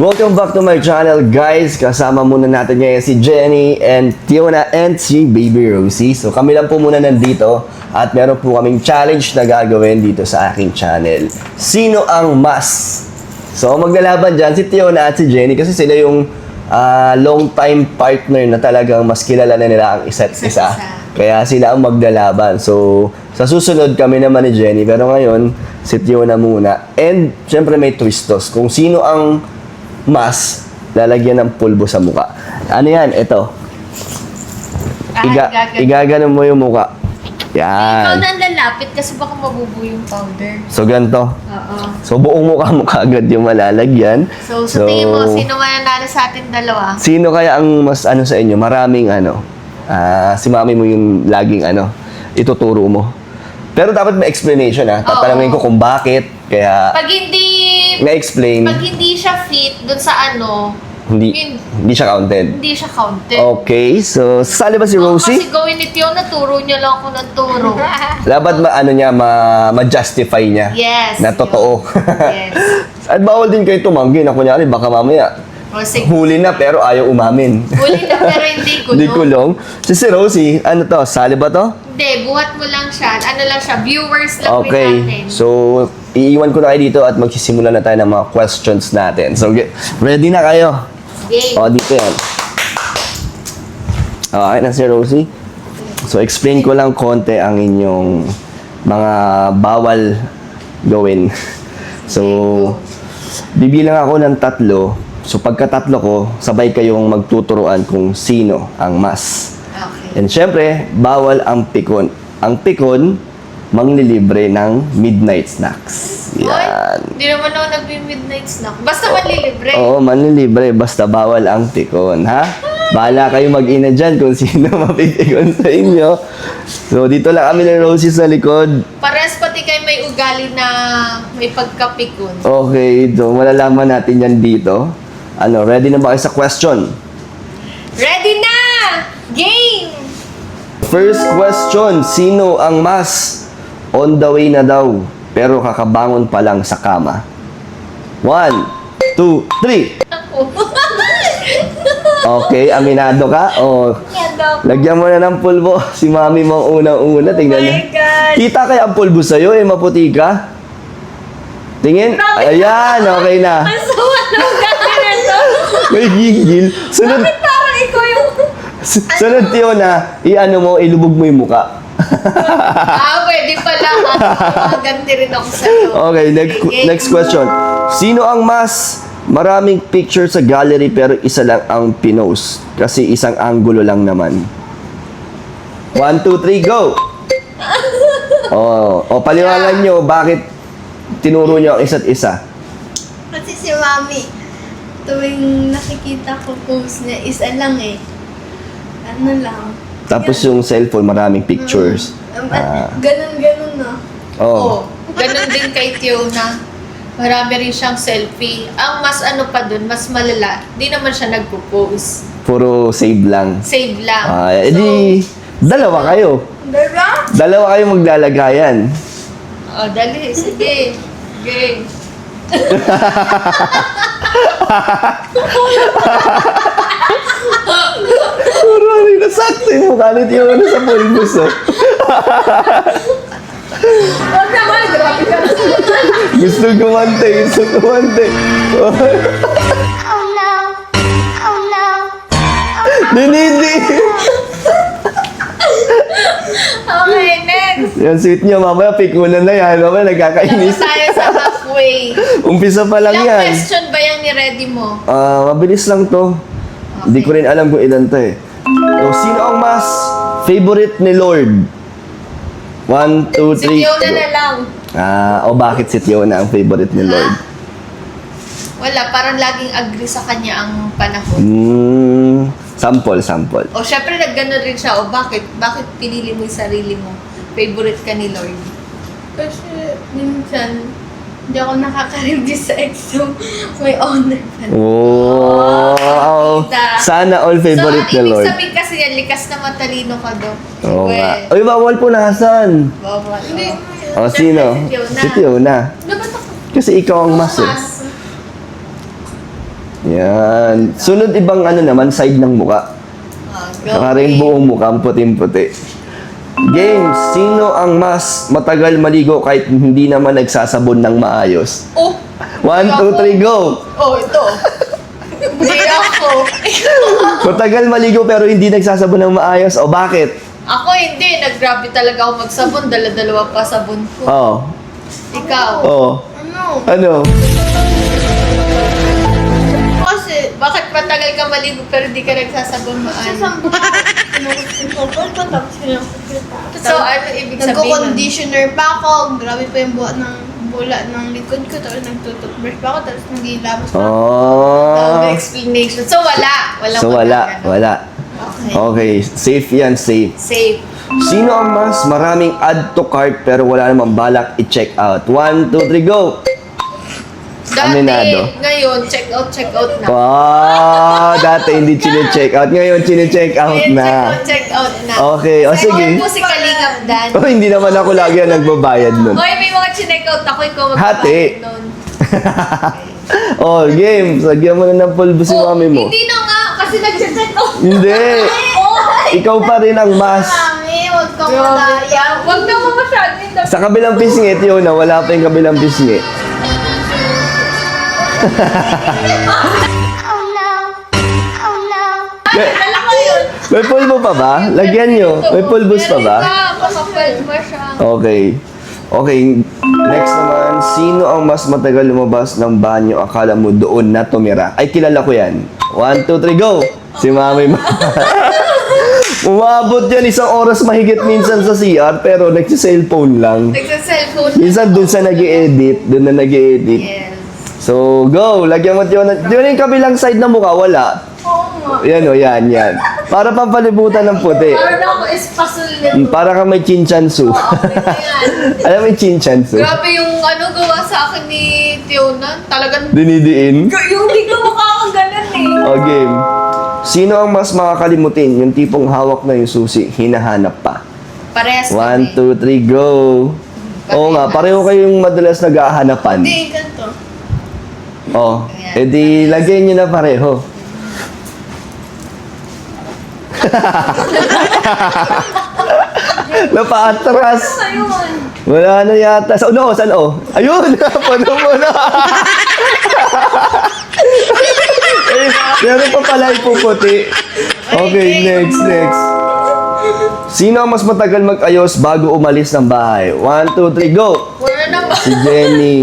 Welcome back to my channel, guys. Kasama muna natin ngayon si Jenny and Tiona and si Baby Rosie. So kami lang po muna nandito at meron po kaming challenge na gagawin dito sa aking channel. Sino ang mas? So maglalaban dyan si Tiona at si Jenny kasi sila yung long time partner na talagang mas kilala na nila ang isa't isa. Kaya sila ang maglalaban. So sa susunod kami naman ni Jenny, pero ngayon si Tiona muna. And syempre may twistos kung sino ang mas lalagyan ng pulbo sa muka. Ano yan? Ito. Igaganon mo yung muka. Ikaw Yan. na ang lalapit kasi baka mabubuo yung powder. So, ganito. Oo. So, buong mukha mo kaagad yung malalagyan. So, sa tingin mo, sino mananalo sa atin dalawa? Sino kaya ang mas ano sa inyo? Maraming ano? Si mami mo yung laging ano, ituturo mo. Pero dapat may explanation ha. Tatanungin ko kung bakit. Kaya, Pag na-explain. hindi siya fit dun sa ano, Hindi siya counted. hindi siya counted. Okay, so sasali ba si Rosie? Kasi gawin ni Tio, naturo niya lang ako ng turo. Dapat ma-justify niya. Yes. Na totoo. Yes. At bawal din kayo tumanggi na kunyari baka mamaya O sige, huli na pero ayaw umamin. huli na pero hindi kulong. Hindi kulong. Si Rosie, ano to? Sali ba to? Hindi, buhat mo lang siya. Ano lang siya, viewers lang rin natin. Okay. So, iiwan ko na kayo dito at magsisimula na tayo ng mga questions natin. So, ready na kayo? Game. O, dito yan. Okay na si Rosie. So, explain ko lang konti ang inyong mga bawal gawin. So, bibilang ako ng 3. So, pagka-3 ko, sabay kayong magtuturuan kung sino ang mas. Okay. And syempre, bawal ang pikon. Ang pikon, manglilibre ng midnight snacks. Yan. Hindi naman ako nag-midnight snack. Basta manlilibre. Oo, manlilibre. Basta bawal ang pikon, ha? Bahala kayo mag-ina dyan kung sino mapipikon sa inyo. So, dito lang kami ng Rosie sa likod. Parehas pati kayo may ugali na may pagkapikon. Okay, so malalaman natin yan dito. Ano, ready na ba kayo sa question? Ready na! Game! First question, sino ang mas on the way na daw pero kakabangon pa lang sa kama? 1, 2, 3. Ako. Okay, aminado ka? O, lagyan mo na ng pulbo. Si mami mo ang unang-una. Tingnan niyo. Oh my God! Kita kaya ang pulbo sa'yo? Maputi ka? Tingin? Ayan, okay na. Ang sawa na ugali na to. May gigil. Sunod, Bakit parang ikaw yung... sunod Tiona, i-ano mo, ilubog mo yung muka. Pwede pala. Ganti rin ako sa'yo. Okay, next question. Sino ang mas maraming picture sa gallery pero isa lang ang pinost? Kasi isang angulo lang naman. 1, 2, 3, go! Paliwanag nyo bakit tinuro nyo ang isa't isa. Kasi si Mami, tuwing nakikita ko post niya, isa lang eh. Ano lang. Tapos yung cellphone, maraming pictures. Ganun na. Oh. Ganon din kay Tio na marami rin siyang selfie. Ang mas ano pa dun, mas malala, di naman siya nagpo-post. Puro save lang. Save lang. Edi, dalawa kayo. Diba? Dalawa kayo maglalagayan. Dali, sige. Okay. Puro nasakto yung mukha ni Tiyo sa pulbos. Huwag naman, grabe ka na. Gusto kumante. Oh no. Oh no. Dinidi! Okay, next. Yan, sweet niya. Mamaya, pikunan na yan. Mamaya, Tapos nagkakainis. tayo sa halfway. Umpisa pa lang Ilang yan. question ba yung ni-ready mo? Mabilis lang to. Hindi ko rin alam kung ilan to eh. So, sino ang mas favorite ni Lord? 1, 2, 3. Si Tio na lang. Bakit si Tiona ang favorite ni Lord? Wala, parang laging agree sa kanya ang panahon. Sample. O, syempre, nagganon rin siya. O, bakit? Bakit pinili mo yung sarili mo? Favorite ka ni Lord? Kasi minsan, hindi ako nakaka-review sa exam. May honor pa rin. Wow! kita. Sana all favorite So, ni ang ibig Lord. sabihin kasi yan, likas na matalino ka do. Oo nga. Well, Uy, bawal punasan. bawal. Hindi. Sino? Si Tiona. Si Tiona. Dapat ako. Kasi ikaw ang mas eh. Mas. Yan. Sunod ibang ano naman, side ng muka. Saka rin buong mukha, puting-puti. Game, sino ang mas matagal maligo kahit hindi naman nagsasabon ng maayos? Oh! 1, 2, 3, go! Oh, ito. Hindi ako. Matagal maligo pero hindi nagsasabon ng maayos. O bakit? Ako hindi. Naggrabe talaga ako magsabon. Dala-dalawa pa sabon ko. Oh. Ikaw. Oh. Ano? Ano? Kasi, Bakit matagal ka maligo pero di ka nagsasabon sa maayos? sambo, pinukot ko, tapos pinukot ko. So, ano ibig sabihin? nun? Nagko-conditioner pa ako. Grabe pa yung bula ng likod ko. Tapos nagtututbrush pa ako. Tapos nagilabas pa ako. Dami Oh. explanation. So, wala. Walang So wala, magaganon. wala. Okay. Okay, safe yan, safe. Safe. Sino ang mas maraming add to cart pero wala namang balak i-check out? 1, 2, 3, go! Dati, Aminado. ngayon, check out na. Wow, dati hindi chine-check out. Ngayon, chine-check out Ngayon, na. check out na. Okay, o sige. Ako po si Kalingap Dan. Oh, hindi naman ako lagi ang nagbabayad nun. Hoy, may mga chinek out ako. Ikaw Hati. magbabayad nun. Oh, game. Sagyan mo na ng pulbo si Oh, mami mo. Hindi na nga, kasi nag-check out. Hindi. Oh, Ikaw pa rin ang mas. Mami, huwag kang madaya. Huwag na mo masyado yung Sa kabilang pisngit yun na wala pa yung kabilang pisngit. Oh no. Oh no. Alam mo yun. May pulbo pa ba? Lagyan nyo. May pulbos pa ba? Makapal pa siya. Okay. Okay. Next naman, sino ang mas matagal lumabas ng banyo? Akala mo doon na tumira? Ay, kilala ko yan. 1, 2, 3, go! Si mami mo. Umabot yan isang oras mahigit minsan sa CR pero nagsi-cellphone lang. Nagsa-cellphone. Minsan doon sa nag-i-edit. Doon na nag-i-edit. Yes. So, go! Lagyan mo yun. Yun yung kabilang side ng mukha, wala. Oo nga. Yan o, yan, yan. Para pampalibutan ng puti. Parang ako espasol nito. Para kang may chinchansu. Okay na yan. Alam mo yung chinchansu? Grabe yung gawa sa akin ni Tiona. Talagang Dinidiin. yung di ko makakaganan eh. O, game. Sino ang mas makakalimutin? Yung tipong hawak na yung susi, hinahanap pa. Parehas 1, 2, 3, go! Oo nga, pareho kayong madalas nag-ahanapan. Hindi, ganito. Oh, edi lagay nyo na pareho. Napaatras. Ayun. Wala na yata. Sa uno, saan o? Ayun! Pano mo na! Eh, meron pa pala ipuputi. Okay, next. Sino ang mas matagal mag-ayos bago umalis ng bahay? 1, 2, 3, go! Wala na ba? Si Jenny.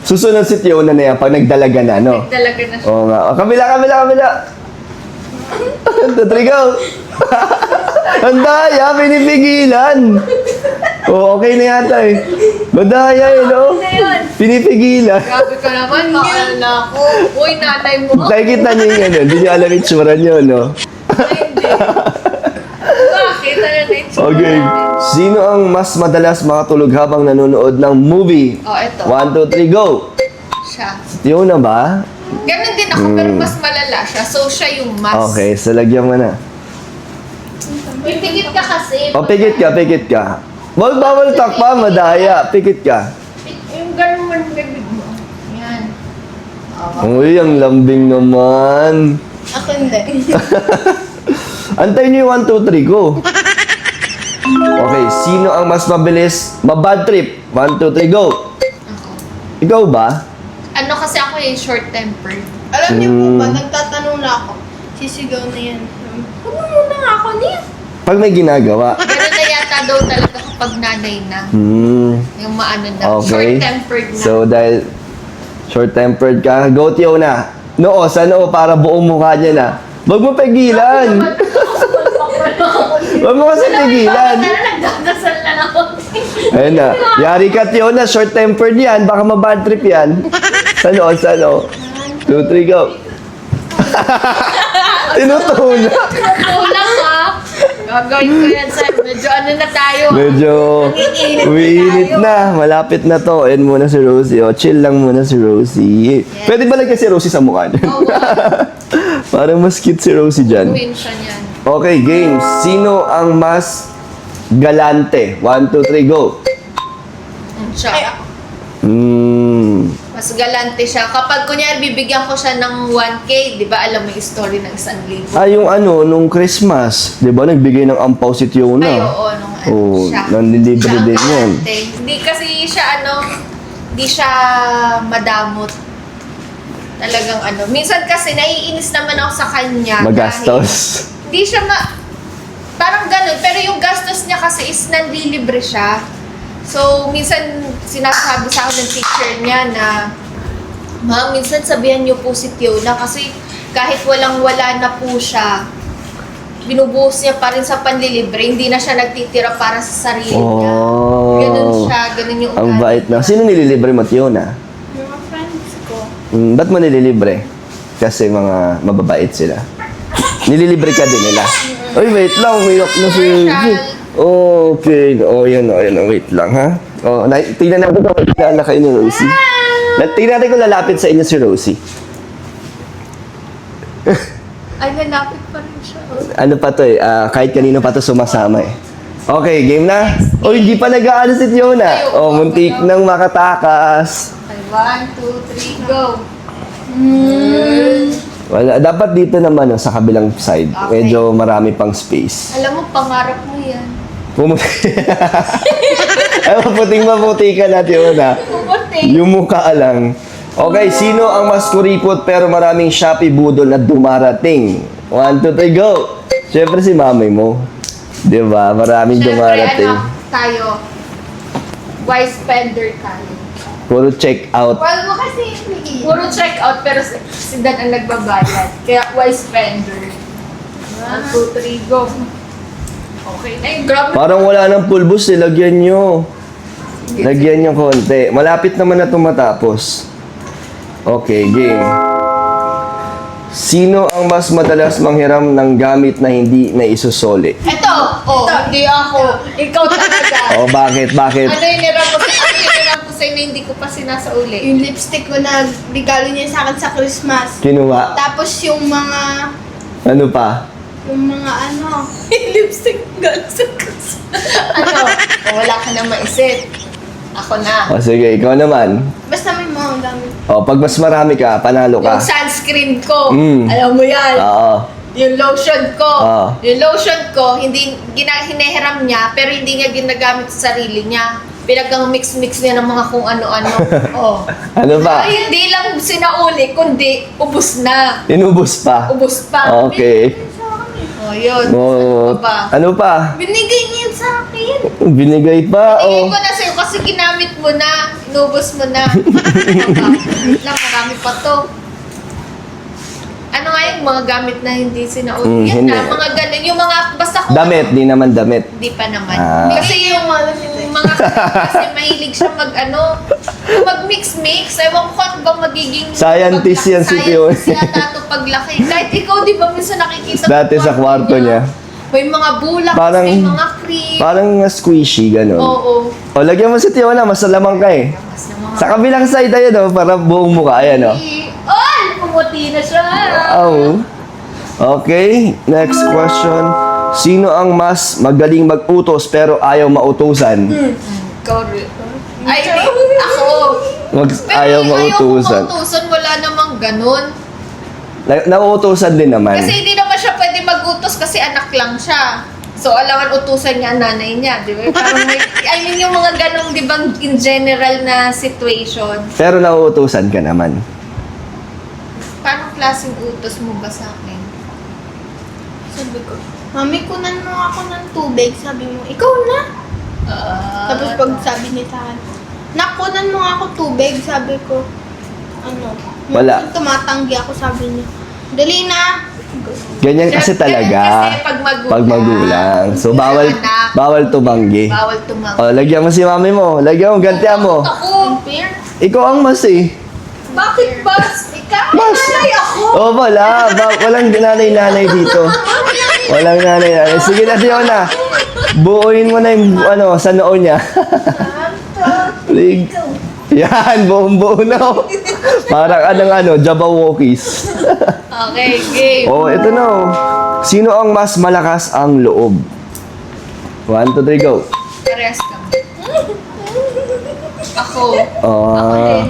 Susunod si Tiona na yan pag nagdalaga na, no? Talaga na siya. Oo nga. O, kabila. 1, 2, 3, go! Ang daya, pinipigilan. Oh, okay na yata eh. Madaya eh, no? Ano yun? Pinipigilan. Grabe ka naman, maalala ko. Uy, nanay mo. Nakikita niyo yung ano, hindi niyo alam yung tsura niyo, no? Ay, hindi. Bakit? Ano na yung tsura Okay. natin? Sino ang mas madalas makatulog habang nanonood ng movie? Oh, eto. 1, 2, 3, go! Siya. Tiona ba? Ganon din ako, pero mas malala siya. So, siya yung mas. Okay, so lagyan mo na. Pipigit ka kasi. O, pikit ka. Bawal takpa, madaya. Pikit ka. Yung ganon mo yung bibig mo. Yan. Uy, ang lambing naman. Ako hindi. Antayin niyo yung 1, 2, 3, go. Okay, sino ang mas mabilis mabad trip? 1, 2, 3, go. Ikaw ba? Ano kasi ako yung short temper. Alam niyo po ba, nagtatanong na ako. Sisigaw na yan. Huwag mo muna nga ako niya. Pag may ginagawa. Ganon na yata daw talaga kapag nanay na. Yung maano na. Okay. Short-tempered na. So, dahil short-tempered ka, go Tiona. Noo, sa noo, para buong mukha niya na. Huwag mo pigilan. Huwag mo kasi pigilan. Nagdadasal lang ako. Ayun na. Yari ka, Tiona. Short-tempered yan. Baka mabad trip yan. Sa noo. 2, 3, go. Tinutuna. Kulang ha. Gagawin ko yan sir. Medyo ano na tayo. Medyo umiinit na. Malapit na to. Ayan muna si Rosie. O, chill lang muna si Rosie. Pwede ba lagyan si Rosie sa mukha niya? Oo. Parang mas cute si Rosie dyan. Gawin siya niyan. Okay, game. Sino ang mas galante? 1, 2, 3, go. Siya. Ay, ako. Hmm. Mas Mas galante siya. Kapag kunyari bibigyan ko siya ng 1K, di ba alam mo yung story ng 1,000? Yung ano, nung Christmas, di ba, nagbigay ng ampaw si Tiona? Ay, oo, nung ano Oo, siya. nanlilibre Siya ang din yan. galante. Hindi kasi siya hindi siya madamot. Talagang minsan kasi naiinis naman ako sa kanya. Magastos. Dahil hindi siya parang ganun. Pero yung gastos niya kasi is nanlilibre siya. So, minsan sinasabi sa akin ng teacher niya na, Ma'am, minsan sabihan niyo po si Tiona kasi kahit walang-wala na po siya, binubuhos niya pa rin sa panlilibre. Hindi na siya nagtitira para sa sarili niya. Ganun siya. Ganun yung Ang ugali bait na. niya. Sino nililibre mo, Tiona? Mga friends ko. Ba't mo nililibre? Kasi mga mababait sila. Nililibre ka din nila. Uy, wait lang. Umiyak na si... Okay. Yan. Wait lang, ha? Tingnan natin kung kilala kayo ni Rosie. Tingnan natin kung lalapit sa inyo si Rosie. Ay, lalapit pa rin siya. Ano pa to kahit kanino pa to sumasama eh. Okay, game na? Hindi pa nag-aano si Tiona. Muntik nang makatakas. Okay, 1, 2, 3, go! Wala, dapat dito naman sa kabilang side. Okay. Medyo marami pang space. Alam mo, pangarap mo yan. Ay, maputing-maputi ka na, Tiona. Puputi. Yung mukha lang. Okay, sino ang mas kuripot pero maraming Shopee budol na dumarating? 1, 2, 3, go! Siyempre si mamay mo. Di ba? Maraming dumarating. Tayo. Wise spender tayo. Puro check out. Wag mo kasi i Puro check out pero si Dan ang nagbabayad. Kaya wise spender. 1, 2, 3, go! Okay na yung grabe. Parang wala nang pulbos eh. Lagyan nyo. Lagyan nyo konti. Malapit naman na itong matapos. Okay, game. Sino ang mas madalas manghiram ng gamit na hindi na isusoli? Ito! Hindi ako. Ikaw talaga. Bakit? Ano yung niram ko sa'yo na hindi ko pa sinasauli? Yung lipstick ko na regalo niya sa akin sa Christmas. Kinuha. Tapos yung mga... Ano pa? Yung mga ano... Lipstick galing sa wala ka na maisip. Ako na. Sige, ikaw naman. Basta may mga gamit. Pag mas marami ka, panalo ka. Yung sunscreen ko. Mm. Alam mo yan. Oo. Yung lotion ko. Ah. Yung lotion ko, hindi hinihiram niya, pero hindi niya ginagamit sa sarili niya. Pinagang mix-mix niya ng mga kung ano-ano. Ano pa? Ay, hindi lang sinauli, kundi ubus na. Inubos pa. Ubus pa. Okay. Yun. Oh, Ano pa? ano pa? Binigay niya yun sa akin. Binigay pa. Tingin ko na sa'yo kasi ginamit mo na. Inubos mo na. Lang, marami pa to. Ano nga yung mga gamit na hindi sinauli? Yan hindi. na, mga ganun. Yung mga, basta kung Damit, di naman damit. Hindi pa naman. Ah. Kasi yung mga kasi mahilig siya yung mag-mix-mix. Ewan ko at bang magiging Scientist yan si Tio. Scientist yata ito paglaki. Kahit ikaw, di ba, minsan nakikita Dati sa kwarto niya. May mga bulak, Parang- may mga cream. Parang squishy, ganun. Oo. Lagyan mo si Tiona, mas lamang ka eh. Mas na mga... Sa kabilang side ayan para buong mukha. Ayan Ay, pumuti na siya. Okay, next question. Sino ang mas magaling mag-utos pero ayaw mautusan? Correct. Ay, ako. Pero Ayaw yung mautusan. mautusan, wala namang ganun. Nauutusan din naman. Kasi hindi naman siya pwede mag-utos kasi anak lang siya. So, alangan utusan niya ang nanay niya, di ba? Parang yung mga ganong, di ba, in general na situation. Pero nauutusan ka naman. Paano klaseng utos mo ba sa akin? Sabi ko, Mami, kunan mo ako ng tubig. Sabi mo, ikaw na. Tapos pag sabi ni Tahan, nakunan mo ako tubig. Sabi ko, Wala. minsan tumatanggi ako, sabi niya. Dali na. Ganyan kasi talaga. Kasi Pag magulang. So, bawal tumanggi. Bawal tumanggi. Lagyan mo si mami mo. Lagyan mo, gantihan mo. Ako. Ikaw ang mas eh. Bakit ba? Ikaw? Mas. Ay, ako. Walang nanay-nanay dito. Walang nanay-nanay. Sige na, Tiona. Buuin mo na yung sa noo niya. Lig. Yan, buong-buo na. Parang Jabberwockies. Okay, game. Ito na. Sino ang mas malakas ang loob? 1, 2, 3, go. Parehas kami. Ako. Ah,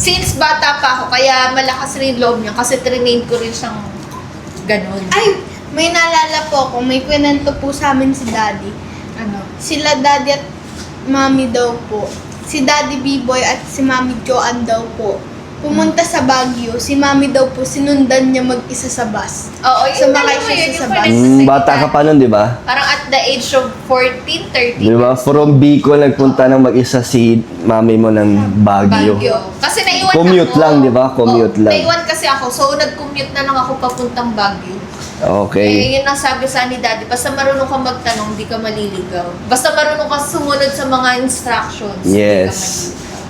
since bata pa ako, kaya malakas rin loob niya kasi trinain ko rin siyang ganun. Ay, may naalala po ako. May kwento po sa amin si Daddy. Ano? Sila Daddy at Mami daw po. Si Daddy B-Boy at si Mami Joanne daw po. Pumunta sa Baguio. Si Mami daw po sinundan niya mag-isa sa bus. Oo, yun Sumakay dalawa siya yun, sa yung sabay. connect sa Bata ka pa nun, di ba? Parang at the age of 14, 13. Di ba? From Bicol, nagpunta ng mag-isa si mami mo ng Baguio. Kasi naiwan Commute ako. lang, di ba? Commute lang. Naiwan kasi ako, so nag-commute na lang ako papuntang Baguio. Okay. Yun ang sabi sa ni Daddy, basta marunong ka magtanong, di ka maliligaw. Basta marunong ka sumunod sa mga instructions, di ka Yes.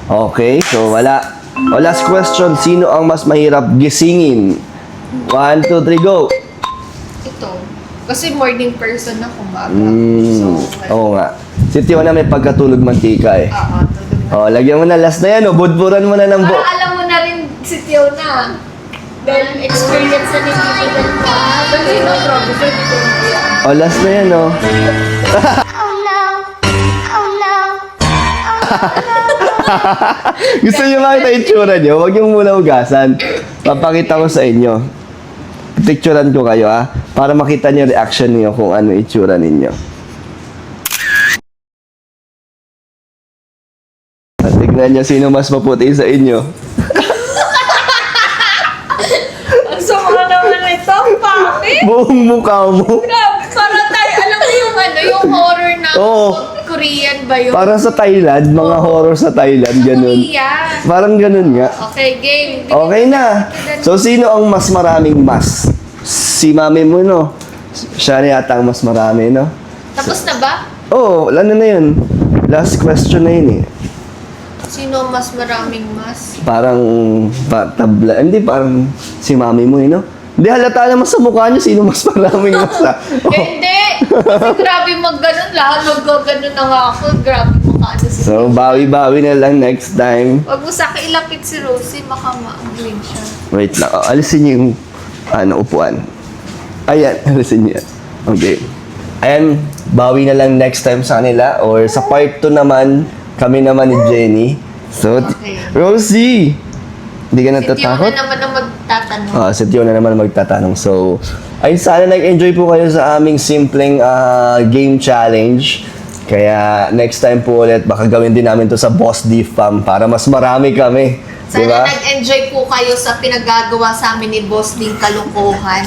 maliligaw. Okay, so wala. Last question, sino ang mas mahirap gisingin? 1, 2, 3, go! Ito. Kasi morning person na kumaga. Oo nga. Si Tio na may pagkatulog mantika eh. tulog na. Lagyan mo na last na yan, budburan mo na ng Para alam mo na rin si Tio na. Dahil experience na ni Tito na pa. Kasi no, grabe sa Tito na. last na yan, Oh no. Oh no. Gusto niyo makita yung itsura niyo? Huwag niyo muna hugasan. Papakita ko sa inyo. Picturean ko kayo, ha? Para makita niyo reaction niyo kung ano itsura ninyo. Tignan niyo sino mas maputi sa inyo. Ang sama naman ito, pake! Buong mukha mo. Grabe, parang tayo, alam mo yung yung horror na Oo. Korean ba yun? Parang sa Thailand, mga horror sa Thailand, ganun. Korea. Parang ganun nga. Okay, game. Okay na. So, sino ang mas maraming mas? Si mami mo, no? Siya yata ang mas marami, no? Tapos na ba? Oo, wala na yun. Last question na yun, eh. Sino mas maraming mas? Parang tabla. Hindi, parang si mami mo, no? Hindi, halata naman sa mukha niyo sino mas maraming mas. Hindi! Kasi grabe mag-ganon lahat. Mag-ganon na nga ako. Grabe makaano si So, bawi-bawi na lang next time. Huwag mo sa akin ilapit si Rosie. Baka ma-green siya. Wait lang. Alisin niyo yung upuan. Ayan, alisin niyo yan. Okay. Ayan, bawi na lang next time sa kanila. Or sa part 2 naman, kami naman ni Jenny. So, Okay. Rosie! Hindi ka Si Tio natatakot? na naman ang magtatanong. Si Tio na naman magtatanong. So, ay sana nag-enjoy po kayo sa aming simpleng game challenge. Kaya next time po ulit, baka gawin din namin to sa Boss D Fam para mas marami kami. Sana Diba? nag-enjoy po kayo sa pinagagawa sa amin ni Boss Ding Kalukuhan.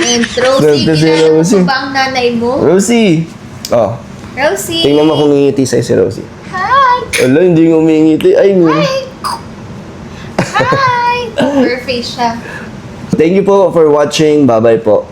And Rosie, Swerte si kilala mo Rosie. ba ang nanay mo? Rosie! Oh, Rosie! tingnan mo kung ngingiti sa'yo si Rosie. Hi! Wala, hindi ngumingiti. Ay, Hi! Poker face siya. Thank you po for watching. Bye-bye po.